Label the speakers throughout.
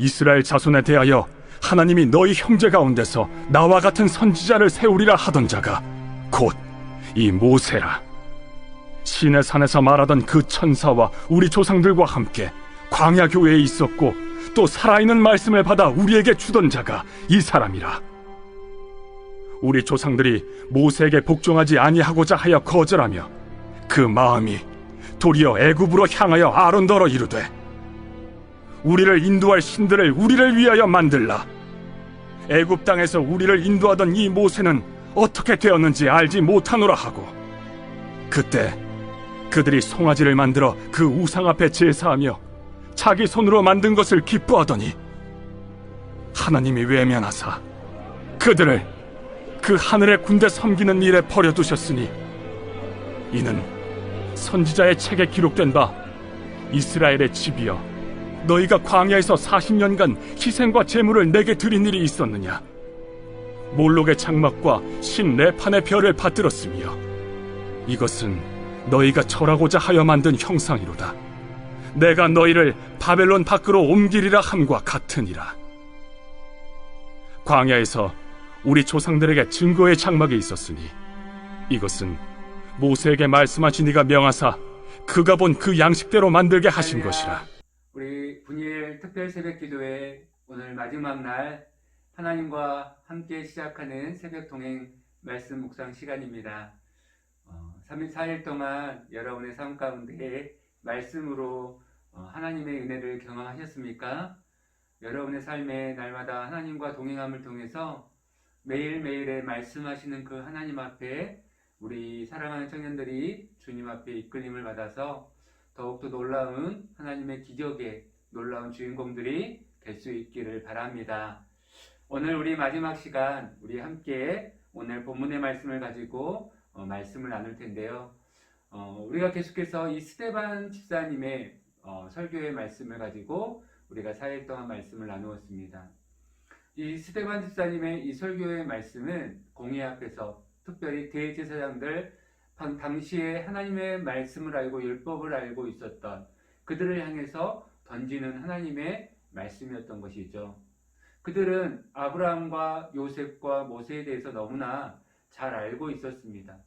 Speaker 1: 이스라엘 자손에 대하여 하나님이 너희 형제 가운데서 나와 같은 선지자를 세우리라 하던 자가 곧 이 모세라. 시내 산에서 말하던 그 천사와 우리 조상들과 함께 광야 교회에 있었고 또 살아있는 말씀을 받아 우리에게 주던 자가 이 사람이라. 우리 조상들이 모세에게 복종하지 아니하고자 하여 거절하며 그 마음이 도리어 애굽으로 향하여 아론더러 이르되 우리를 인도할 신들을 우리를 위하여 만들라. 애굽 땅에서 우리를 인도하던 이 모세는 어떻게 되었는지 알지 못하노라 하고, 그때 그들이 송아지를 만들어 그 우상 앞에 제사하며 자기 손으로 만든 것을 기뻐하더니 하나님이 외면하사 그들을 그 하늘의 군대 섬기는 일에 버려두셨으니 이는 선지자의 책에 기록된 바 이스라엘의 집이여 너희가 광야에서 40년간 희생과 제물을 내게 드린 일이 있었느냐? 몰록의 장막과 신 레판의 별을 받들었으며 이것은 너희가 절하고자 하여 만든 형상이로다. 내가 너희를 바벨론 밖으로 옮기리라 함과 같으니라. 광야에서 우리 조상들에게 증거의 장막이 있었으니 이것은 모세에게 말씀하신 이가 명하사 그가 본 그 양식대로 만들게 하신 것이라.
Speaker 2: 우리 분일 특별 새벽 기도회 오늘 마지막 날 하나님과 함께 시작하는 새벽 동행 말씀 묵상 시간입니다. 3일 4일 동안 여러분의 삶 가운데 말씀으로 하나님의 은혜를 경험하셨습니까? 여러분의 삶에 날마다 하나님과 동행함을 통해서 매일매일의 말씀하시는 그 하나님 앞에 우리 사랑하는 청년들이 주님 앞에 이끌림을 받아서 더욱더 놀라운 하나님의 기적의 놀라운 주인공들이 될 수 있기를 바랍니다. 오늘 우리 마지막 시간 우리 함께 오늘 본문의 말씀을 가지고 말씀을 나눌 텐데요. 우리가 계속해서 이 스데반 집사님의 설교의 말씀을 가지고 우리가 4일 동안 말씀을 나누었습니다. 이 스데반 집사님의 이 설교의 말씀은 공회 앞에서 특별히 대제사장들 당시에 하나님의 말씀을 알고 율법을 알고 있었던 그들을 향해서 던지는 하나님의 말씀이었던 것이죠. 그들은 아브라함과 요셉과 모세에 대해서 너무나 잘 알고 있었습니다.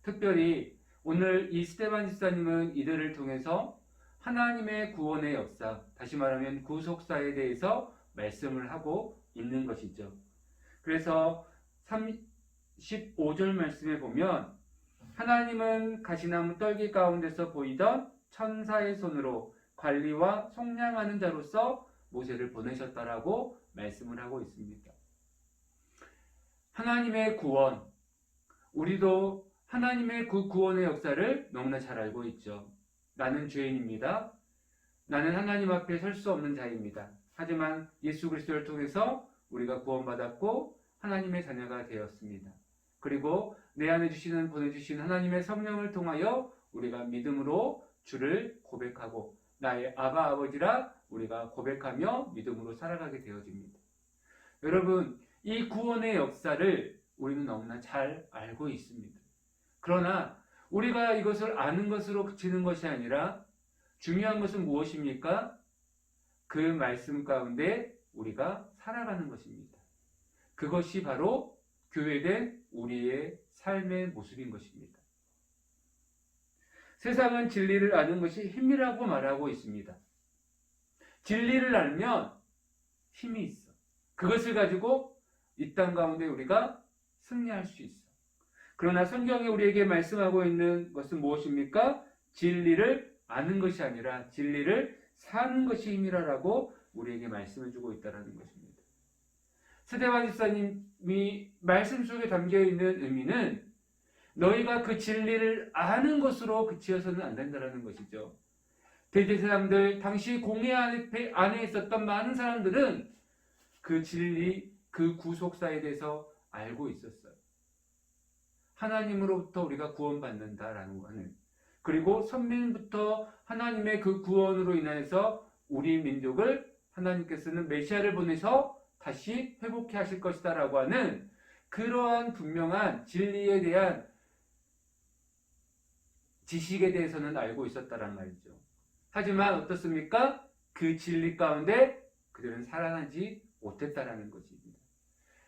Speaker 2: 특별히 오늘 이 스데반 집사님은 이들을 통해서 하나님의 구원의 역사, 다시 말하면 구속사에 대해서 말씀을 하고 있는 것이죠. 그래서 35절 말씀에 보면 하나님은 가시나무 떨기 가운데서 보이던 천사의 손으로 관리와 속량하는 자로서 모세를 보내셨다라고 말씀을 하고 있습니다. 하나님의 구원, 우리도 하나님의 그 구원의 역사를 너무나 잘 알고 있죠. 나는 죄인입니다. 나는 하나님 앞에 설 수 없는 자입니다. 하지만 예수 그리스도를 통해서 우리가 구원받았고 하나님의 자녀가 되었습니다. 그리고 내 안에 보내주신 하나님의 성령을 통하여 우리가 믿음으로 주를 고백하고 나의 아바 아버지라 우리가 고백하며 믿음으로 살아가게 되어집니다. 여러분, 이 구원의 역사를 우리는 너무나 잘 알고 있습니다. 그러나 우리가 이것을 아는 것으로 그치는 것이 아니라 중요한 것은 무엇입니까? 그 말씀 가운데 우리가 살아가는 것입니다. 그것이 바로 교회된 우리의 삶의 모습인 것입니다. 세상은 진리를 아는 것이 힘이라고 말하고 있습니다. 진리를 알면 힘이 있어. 그것을 가지고 이 땅 가운데 우리가 승리할 수 있어. 그러나 성경이 우리에게 말씀하고 있는 것은 무엇입니까? 진리를 아는 것이 아니라 진리를 사는 것이 힘이라고 우리에게 말씀해주고 있다는 것입니다. 스데반 집사님이 말씀 속에 담겨있는 의미는 너희가 그 진리를 아는 것으로 그치어서는 안 된다는 것이죠. 대제사장들, 당시 공회 안에 있었던 많은 사람들은 그 진리, 그 구속사에 대해서 알고 있었어요. 하나님으로부터 우리가 구원받는다라는 거는, 그리고 선민부터 하나님의 그 구원으로 인해서 우리 민족을 하나님께서는 메시아를 보내서 다시 회복해 하실 것이다 라고 하는 그러한 분명한 진리에 대한 지식에 대해서는 알고 있었다란 말이죠. 하지만 어떻습니까? 그 진리 가운데 그들은 살아나지 못했다라는 것입니다.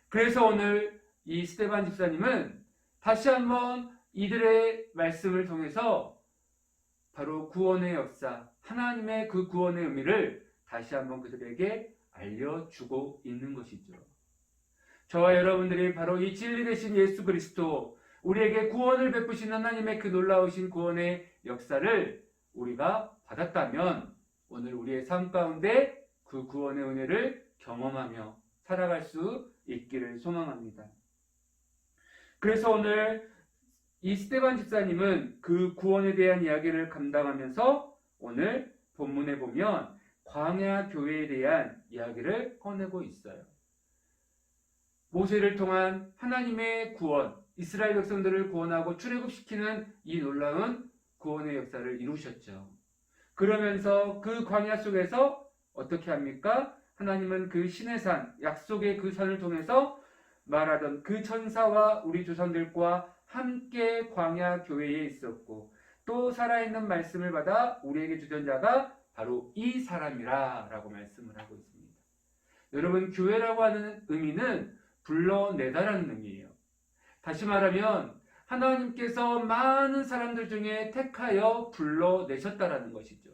Speaker 2: 그래서 오늘 이 스데반 집사님은 다시 한번 이들의 말씀을 통해서 바로 구원의 역사, 하나님의 그 구원의 의미를 다시 한번 그들에게 알려주고 있는 것이죠. 저와 여러분들이 바로 이 진리 되신 예수 그리스도, 우리에게 구원을 베푸신 하나님의 그 놀라우신 구원의 역사를 우리가 받았다면 오늘 우리의 삶 가운데 그 구원의 은혜를 경험하며 살아갈 수 있기를 소망합니다. 그래서 오늘 이 스데반 집사님은 그 구원에 대한 이야기를 감당하면서 오늘 본문에 보면 광야 교회에 대한 이야기를 꺼내고 있어요. 모세를 통한 하나님의 구원, 이스라엘 백성들을 구원하고 출애굽시키는 이 놀라운 구원의 역사를 이루셨죠. 그러면서 그 광야 속에서 어떻게 합니까? 하나님은 그 신의 산, 약속의 그 산을 통해서 말하던 그 천사와 우리 조상들과 함께 광야 교회에 있었고 또 살아있는 말씀을 받아 우리에게 주던 자가 바로 이 사람이라 라고 말씀을 하고 있습니다. 여러분, 교회라고 하는 의미는 불러내다라는 의미예요. 다시 말하면 하나님께서 많은 사람들 중에 택하여 불러내셨다라는 것이죠.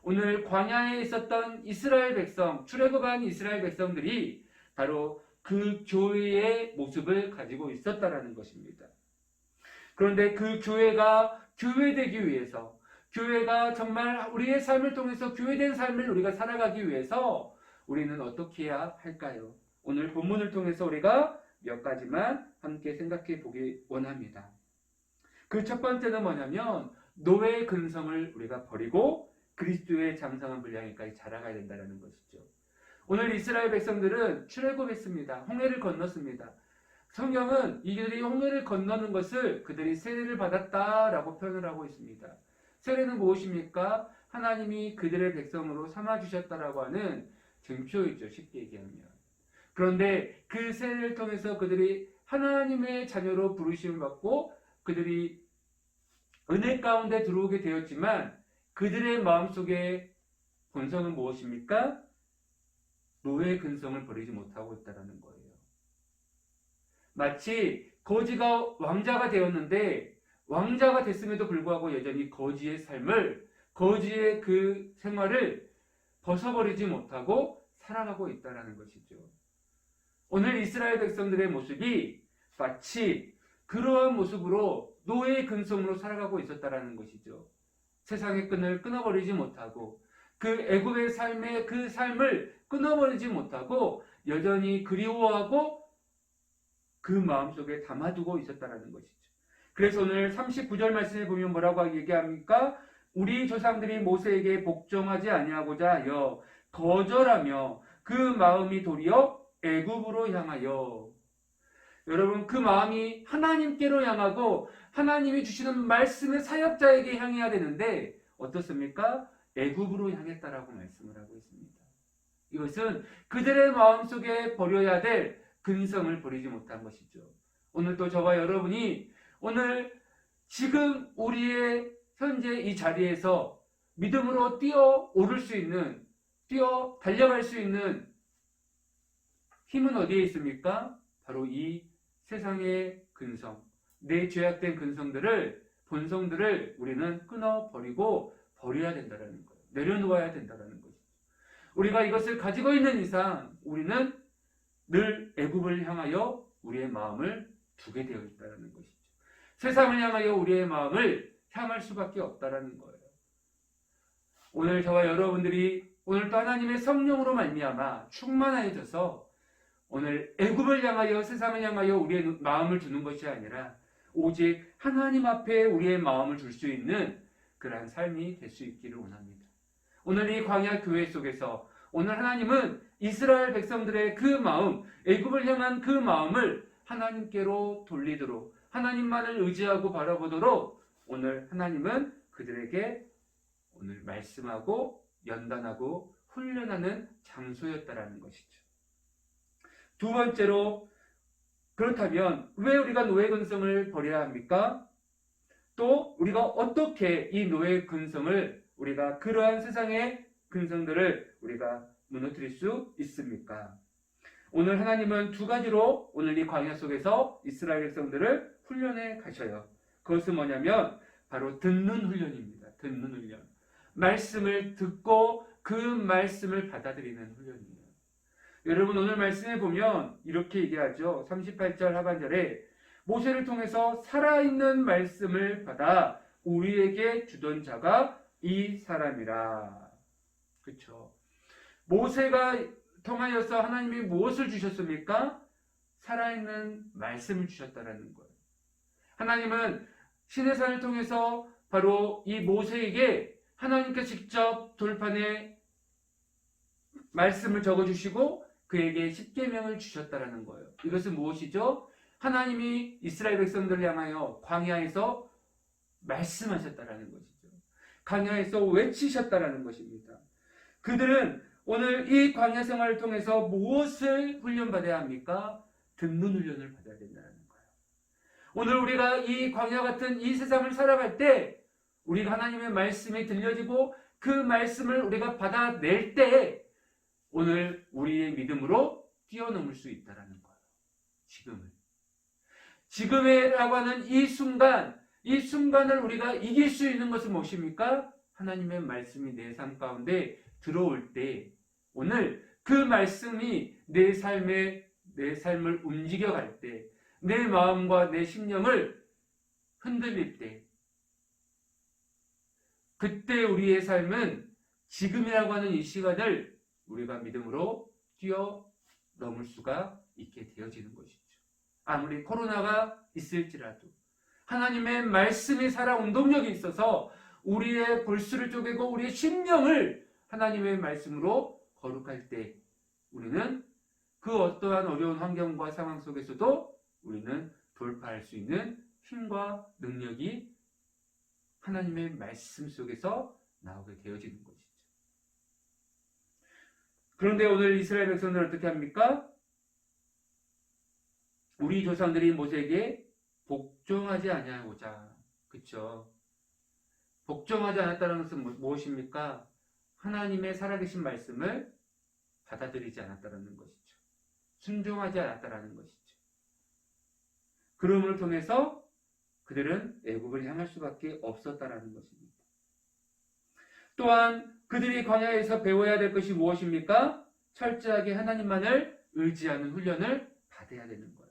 Speaker 2: 오늘 광야에 있었던 이스라엘 백성, 출애굽한 이스라엘 백성들이 바로 그 교회의 모습을 가지고 있었다라는 것입니다. 그런데 그 교회가 교회되기 위해서, 교회가 정말 우리의 삶을 통해서 교회된 삶을 우리가 살아가기 위해서 우리는 어떻게 해야 할까요? 오늘 본문을 통해서 우리가 몇 가지만 함께 생각해 보기 원합니다. 그 첫 번째는 뭐냐면 노예의 근성을 우리가 버리고 그리스도의 장성한 분량에까지 자라가야 된다는 것이죠. 오늘 이스라엘 백성들은 출애굽했습니다. 홍해를 건넜습니다. 성경은 이들이 홍해를 건너는 것을 그들이 세례를 받았다라고 표현을 하고 있습니다. 세례는 무엇입니까? 하나님이 그들의 백성으로 삼아주셨다라고 하는 증표이죠. 쉽게 얘기하면. 그런데 그 세례를 통해서 그들이 하나님의 자녀로 부르심을 받고 그들이 은혜 가운데 들어오게 되었지만 그들의 마음속에 본성은 무엇입니까? 노예의 근성을 버리지 못하고 있다는 거예요. 마치 거지가 왕자가 되었는데 왕자가 됐음에도 불구하고 여전히 거지의 삶을, 거지의 그 생활을 벗어버리지 못하고 살아가고 있다는 것이죠. 오늘 이스라엘 백성들의 모습이 마치 그러한 모습으로 노예의 근성으로 살아가고 있었다는 것이죠. 세상의 끈을 끊어버리지 못하고 그 애굽의 삶의 그 삶을 끊어버리지 못하고 여전히 그리워하고 그 마음속에 담아두고 있었다는 것이죠. 그래서 오늘 39절 말씀에 보면 뭐라고 얘기합니까? 우리 조상들이 모세에게 복종하지 아니하고자 하여 거절하며 그 마음이 도리어 애굽으로 향하여. 여러분, 그 마음이 하나님께로 향하고 하나님이 주시는 말씀의 사역자에게 향해야 되는데 어떻습니까? 애굽으로 향했다라고 말씀을 하고 있습니다. 이것은 그들의 마음속에 버려야 될 근성을 버리지 못한 것이죠. 오늘 또 저와 여러분이 오늘 지금 우리의 현재 이 자리에서 믿음으로 뛰어 오를 수 있는, 뛰어 달려갈 수 있는 힘은 어디에 있습니까? 바로 이 세상의 근성, 내 죄악된 근성들을, 본성들을 우리는 끊어버리고 버려야 된다는 거예요. 내려놓아야 된다는 거죠. 우리가 이것을 가지고 있는 이상 우리는 늘 애굽을 향하여 우리의 마음을 두게 되어 있다는 것이죠. 세상을 향하여 우리의 마음을 향할 수밖에 없다는 거예요. 오늘 저와 여러분들이 오늘 또 하나님의 성령으로 말미암아 충만해져서 오늘 애굽을 향하여 세상을 향하여 우리의 마음을 두는 것이 아니라 오직 하나님 앞에 우리의 마음을 둘 수 있는 그러한 삶이 될 수 있기를 원합니다. 오늘 이 광야 교회 속에서 오늘 하나님은 이스라엘 백성들의 그 마음, 애굽을 향한 그 마음을 하나님께로 돌리도록, 하나님만을 의지하고 바라보도록 오늘 하나님은 그들에게 오늘 말씀하고 연단하고 훈련하는 장소였다라는 것이죠. 두 번째로, 그렇다면 왜 우리가 노예 근성을 버려야 합니까? 또 우리가 어떻게 이 노예 근성을, 우리가 그러한 세상의 근성들을 우리가 무너뜨릴 수 있습니까? 오늘 하나님은 두 가지로 오늘 이 광야 속에서 이스라엘 백성들을 훈련해 가셔요. 그것은 뭐냐면 바로 듣는 훈련입니다. 듣는 훈련. 말씀을 듣고 그 말씀을 받아들이는 훈련이에요. 여러분 오늘 말씀에 보면 이렇게 얘기하죠. 38절 하반절에 모세를 통해서 살아있는 말씀을 받아 우리에게 주던 자가 이 사람이라. 그렇죠. 모세가 통하여서 하나님이 무엇을 주셨습니까? 살아있는 말씀을 주셨다라는 거예요. 하나님은 시내산을 통해서 바로 이 모세에게 하나님께 직접 돌판에 말씀을 적어주시고 그에게 십계명을 주셨다라는 거예요. 이것은 무엇이죠? 하나님이 이스라엘 백성들을 향하여 광야에서 말씀하셨다라는 것이죠. 광야에서 외치셨다라는 것입니다. 그들은 오늘 이 광야 생활을 통해서 무엇을 훈련받아야 합니까? 듣는 훈련을 받아야 된다는 거예요. 오늘 우리가 이 광야 같은 이 세상을 살아갈 때 우리가 하나님의 말씀이 들려지고 그 말씀을 우리가 받아낼 때 오늘 우리의 믿음으로 뛰어넘을 수 있다는 거예요. 지금이라고 하는 이 순간을 우리가 이길 수 있는 것은 무엇입니까? 하나님의 말씀이 내 삶 가운데 들어올 때 오늘 그 말씀이 내 삶을 움직여갈 때 내 마음과 내 심령을 흔들릴 때 그때 우리의 삶은 지금이라고 하는 이 시간을 우리가 믿음으로 뛰어넘을 수가 있게 되어지는 것이죠. 아무리 코로나가 있을지라도 하나님의 말씀이 살아 운동력이 있어서 우리의 골수를 쪼개고 우리의 심령을 하나님의 말씀으로 거룩할 때 우리는 그 어떠한 어려운 환경과 상황 속에서도 우리는 돌파할 수 있는 힘과 능력이 하나님의 말씀 속에서 나오게 되어지는 것이죠. 그런데 오늘 이스라엘 백성들은 어떻게 합니까? 우리 조상들이 모세에게 복종하지 아니하고자, 그렇죠? 복종하지 않았다는 것은 무엇입니까? 하나님의 살아계신 말씀을 받아들이지 않았다는 것이죠. 순종하지 않았다는 것이죠. 그러므로 통해서 그들은 애국을 향할 수밖에 없었다는 것입니다. 또한 그들이 광야에서 배워야 될 것이 무엇입니까? 철저하게 하나님만을 의지하는 훈련을 받아야 되는 거예요.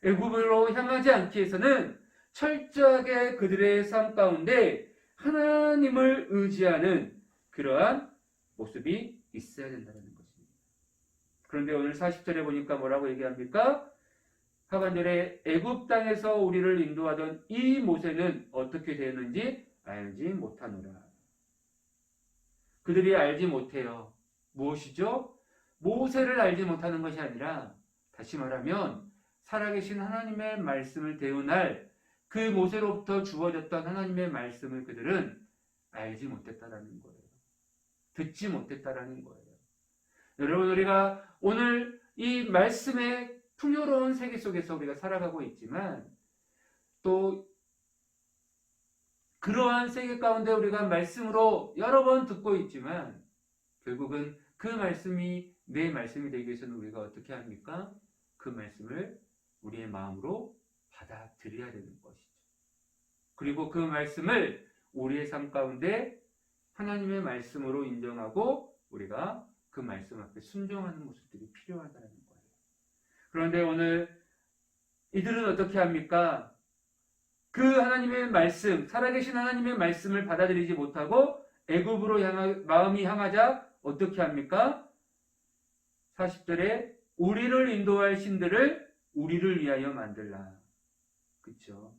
Speaker 2: 애국으로 향하지 않기 위해서는 철저하게 그들의 삶 가운데 하나님을 의지하는 그러한 모습이 있어야 된다는 것입니다. 그런데 오늘 40절에 보니까 뭐라고 얘기합니까? 하반절에 애굽 땅에서 우리를 인도하던 이 모세는 어떻게 되었는지 알지 못하노라. 그들이 알지 못해요. 무엇이죠? 모세를 알지 못하는 것이 아니라 다시 말하면 살아계신 하나님의 말씀을 대운할 그 모세로부터 주어졌던 하나님의 말씀을 그들은 알지 못했다라는 거예요. 듣지 못했다라는 거예요. 여러분 우리가 오늘 이 말씀의 풍요로운 세계 속에서 우리가 살아가고 있지만 또 그러한 세계 가운데 우리가 말씀으로 여러 번 듣고 있지만 결국은 그 말씀이 내 말씀이 되기 위해서는 우리가 어떻게 합니까? 그 말씀을 우리의 마음으로 받아들여야 되는 것이죠. 그리고 그 말씀을 우리의 삶 가운데 하나님의 말씀으로 인정하고 우리가 그 말씀 앞에 순종하는 모습들이 필요하다는 거예요. 그런데 오늘 이들은 어떻게 합니까? 그 하나님의 말씀, 살아계신 하나님의 말씀을 받아들이지 못하고 애굽으로 마음이 향하자 어떻게 합니까? 40절에 우리를 인도할 신들을 우리를 위하여 만들라. 그렇죠?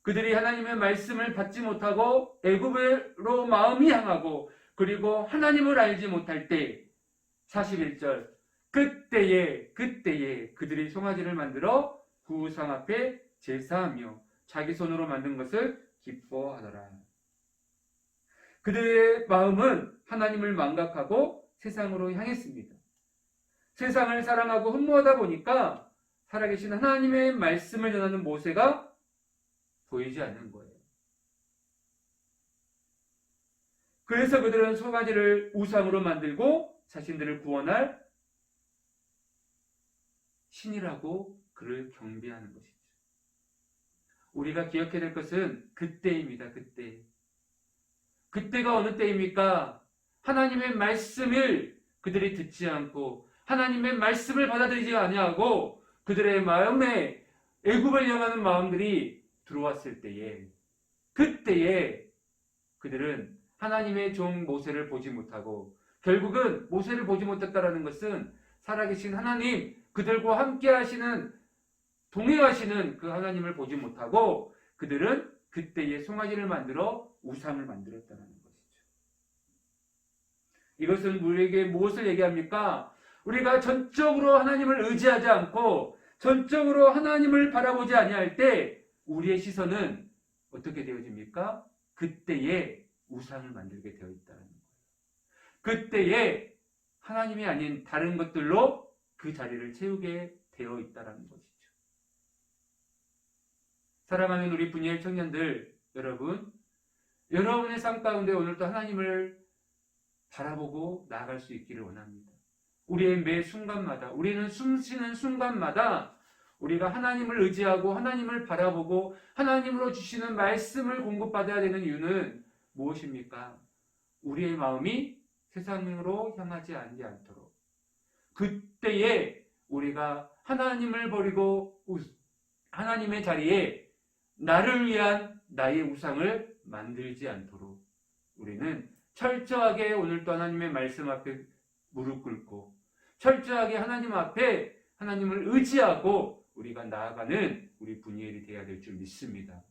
Speaker 2: 그들이 하나님의 말씀을 받지 못하고 애굽으로 마음이 향하고 그리고 하나님을 알지 못할 때 41절 그때에 그들이 송아지를 만들어 그 우상 앞에 제사하며 자기 손으로 만든 것을 기뻐하더라. 그들의 마음은 하나님을 망각하고 세상으로 향했습니다. 세상을 사랑하고 흠모하다 보니까 살아계신 하나님의 말씀을 전하는 모세가 보이지 않는 거예요. 그래서 그들은 송아지를 우상으로 만들고 자신들을 구원할 신이라고 그를 경배하는 것이죠. 우리가 기억해야 될 것은 그때입니다. 그때. 그때가 어느 때입니까? 하나님의 말씀을 그들이 듣지 않고 하나님의 말씀을 받아들이지 아니하고 그들의 마음에 애굽을 향하는 마음들이 들어왔을 때에, 그때에 그들은 하나님의 종 모세를 보지 못하고, 결국은 모세를 보지 못했다라는 것은 살아계신 하나님, 그들과 함께 하시는, 동행하시는 그 하나님을 보지 못하고 그들은 그때에 송아지를 만들어 우상을 만들었다는 것이죠. 이것은 우리에게 무엇을 얘기합니까? 우리가 전적으로 하나님을 의지하지 않고 전적으로 하나님을 바라보지 아니할 때 우리의 시선은 어떻게 되어집니까? 그때에 우상을 만들게 되어 있다는 거예요. 그때에 하나님이 아닌 다른 것들로 그 자리를 채우게 되어 있다는 것이죠. 사랑하는 우리 분이엘 청년들 여러분, 여러분의 삶 가운데 오늘도 하나님을 바라보고 나아갈 수 있기를 원합니다. 우리의 매 순간마다, 우리는 숨쉬는 순간마다 우리가 하나님을 의지하고 하나님을 바라보고 하나님으로 주시는 말씀을 공급받아야 되는 이유는 무엇입니까? 우리의 마음이 세상으로 향하지 않도록, 그때에 우리가 하나님을 버리고 하나님의 자리에 나를 위한 나의 우상을 만들지 않도록 우리는 철저하게 오늘도 하나님의 말씀 앞에 무릎 꿇고 철저하게 하나님 앞에 하나님을 의지하고 우리가 나아가는 우리 분이엘이 되어야 될 줄 믿습니다.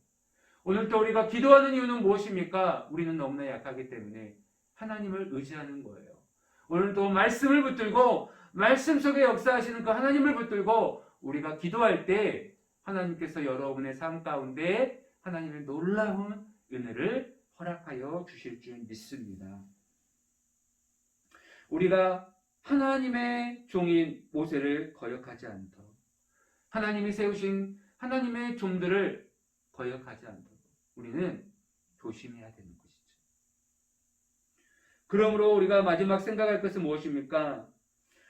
Speaker 2: 오늘도 우리가 기도하는 이유는 무엇입니까? 우리는 너무나 약하기 때문에 하나님을 의지하는 거예요. 오늘도 말씀을 붙들고 말씀 속에 역사하시는 그 하나님을 붙들고 우리가 기도할 때 하나님께서 여러분의 삶 가운데 하나님의 놀라운 은혜를 허락하여 주실 줄 믿습니다. 우리가 하나님의 종인 모세를 거역하지 않도록, 하나님이 세우신 하나님의 종들을 거역하지 않도록 우리는 조심해야 되는 것이죠. 그러므로 우리가 마지막 생각할 것은 무엇입니까?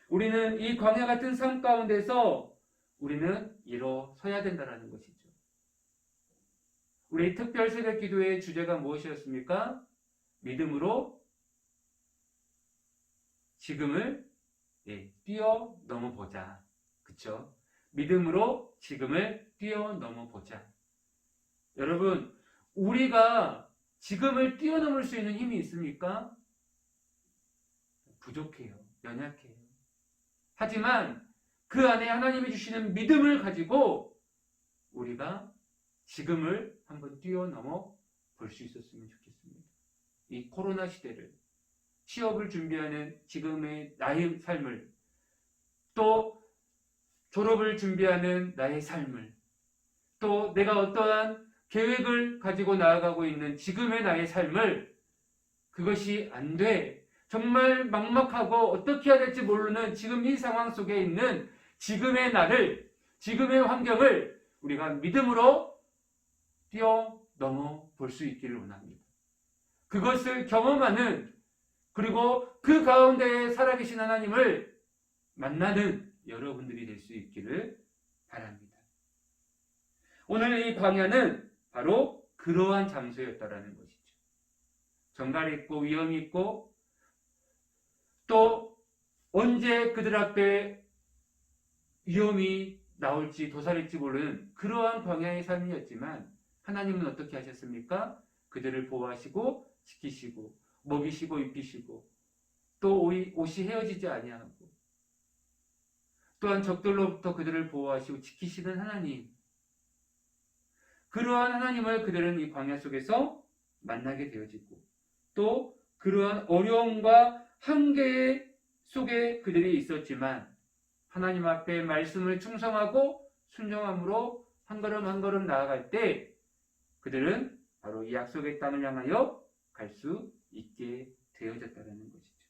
Speaker 2: 우리는 이 광야 같은 삶 가운데서 우리는 일어서야 된다는 것이죠. 우리 특별 새벽 기도의 주제가 무엇이었습니까? 믿음으로 지금을 뛰어넘어 보자. 그렇죠? 믿음으로 지금을 뛰어넘어 보자. 여러분, 우리가 지금을 뛰어넘을 수 있는 힘이 있습니까? 부족해요. 연약해요. 하지만 그 안에 하나님이 주시는 믿음을 가지고 우리가 지금을 한번 뛰어넘어 볼 수 있었으면 좋겠습니다. 이 코로나 시대를, 취업을 준비하는 지금의 나의 삶을, 또 졸업을 준비하는 나의 삶을, 또 내가 어떠한 계획을 가지고 나아가고 있는 지금의 나의 삶을, 그것이 안 돼, 정말 막막하고 어떻게 해야 될지 모르는 지금 이 상황 속에 있는 지금의 나를, 지금의 환경을 우리가 믿음으로 뛰어넘어 볼 수 있기를 원합니다. 그것을 경험하는, 그리고 그 가운데에 살아계신 하나님을 만나는 여러분들이 될 수 있기를 바랍니다. 오늘 이 광야는 바로 그러한 장소였다라는 것이죠. 정갈이 있고 위험이 있고 또 언제 그들 앞에 위험이 나올지 도사릴지 모르는 그러한 광야의 삶이었지만 하나님은 어떻게 하셨습니까? 그들을 보호하시고 지키시고 먹이시고 입히시고 또 옷이 헤어지지 아니하고 또한 적들로부터 그들을 보호하시고 지키시는 하나님, 그러한 하나님을 그들은 이 광야 속에서 만나게 되어지고 또 그러한 어려움과 한계 속에 그들이 있었지만 하나님 앞에 말씀을 충성하고 순종함으로 한 걸음 한 걸음 나아갈 때 그들은 바로 이 약속의 땅을 향하여 갈 수 있게 되어졌다는 것이죠.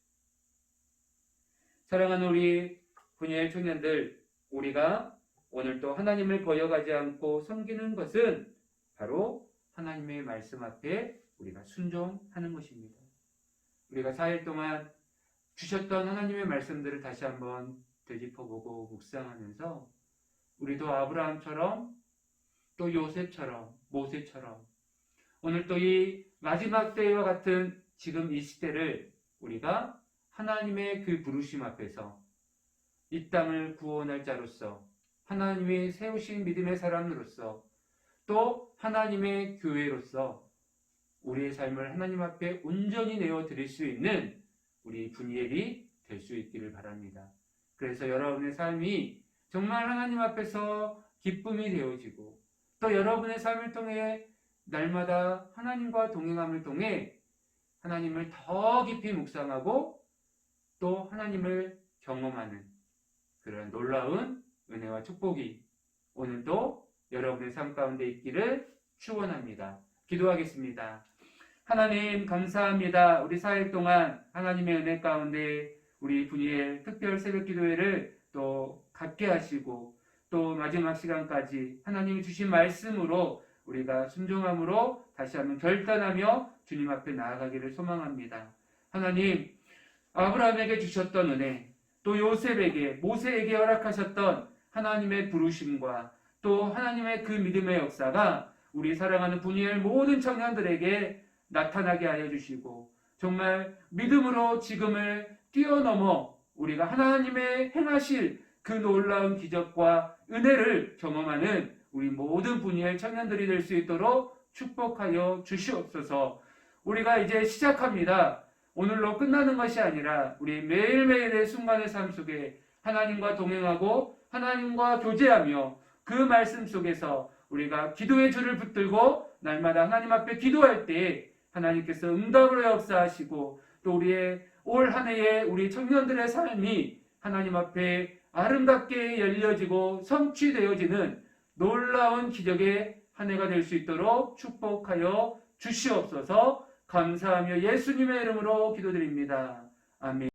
Speaker 2: 사랑하는 우리 분이엘 청년들, 우리가 오늘도 하나님을 거역하지 않고 섬기는 것은 바로 하나님의 말씀 앞에 우리가 순종하는 것입니다. 우리가 4일 동안 주셨던 하나님의 말씀들을 다시 한번 되짚어보고 묵상하면서 우리도 아브라함처럼 또 요셉처럼 모세처럼 오늘 또 이 마지막 때와 같은 지금 이 시대를 우리가 하나님의 그 부르심 앞에서 이 땅을 구원할 자로서 하나님이 세우신 믿음의 사람으로서 또 하나님의 교회로서 우리의 삶을 하나님 앞에 온전히 내어 드릴 수 있는 우리 분이엘이 될 수 있기를 바랍니다. 그래서 여러분의 삶이 정말 하나님 앞에서 기쁨이 되어지고 또 여러분의 삶을 통해 날마다 하나님과 동행함을 통해 하나님을 더 깊이 묵상하고 또 하나님을 경험하는 그런 놀라운 은혜와 축복이 오늘도 여러분의 삶 가운데 있기를 축원합니다. 기도하겠습니다. 하나님 감사합니다. 우리 4일 동안 하나님의 은혜 가운데 우리 분이엘 특별 새벽 기도회를 또 갖게 하시고 또 마지막 시간까지 하나님이 주신 말씀으로 우리가 순종함으로 다시 한번 결단하며 주님 앞에 나아가기를 소망합니다. 하나님, 아브라함에게 주셨던 은혜, 또 요셉에게, 모세에게 허락하셨던 하나님의 부르심과 또 하나님의 그 믿음의 역사가 우리 사랑하는 분이엘 모든 청년들에게 나타나게 하여 주시고 정말 믿음으로 지금을 뛰어넘어 우리가 하나님의 행하실 그 놀라운 기적과 은혜를 경험하는 우리 모든 분이엘 청년들이 될 수 있도록 축복하여 주시옵소서. 우리가 이제 시작합니다. 오늘로 끝나는 것이 아니라 우리 매일매일의 순간의 삶 속에 하나님과 동행하고 하나님과 교제하며 그 말씀 속에서 우리가 기도의 줄을 붙들고 날마다 하나님 앞에 기도할 때 하나님께서 응답으로 역사하시고 또 우리의 올 한 해의 우리 청년들의 삶이 하나님 앞에 아름답게 열려지고 성취되어지는 놀라운 기적의 한 해가 될 수 있도록 축복하여 주시옵소서. 감사하며 예수님의 이름으로 기도드립니다. 아멘.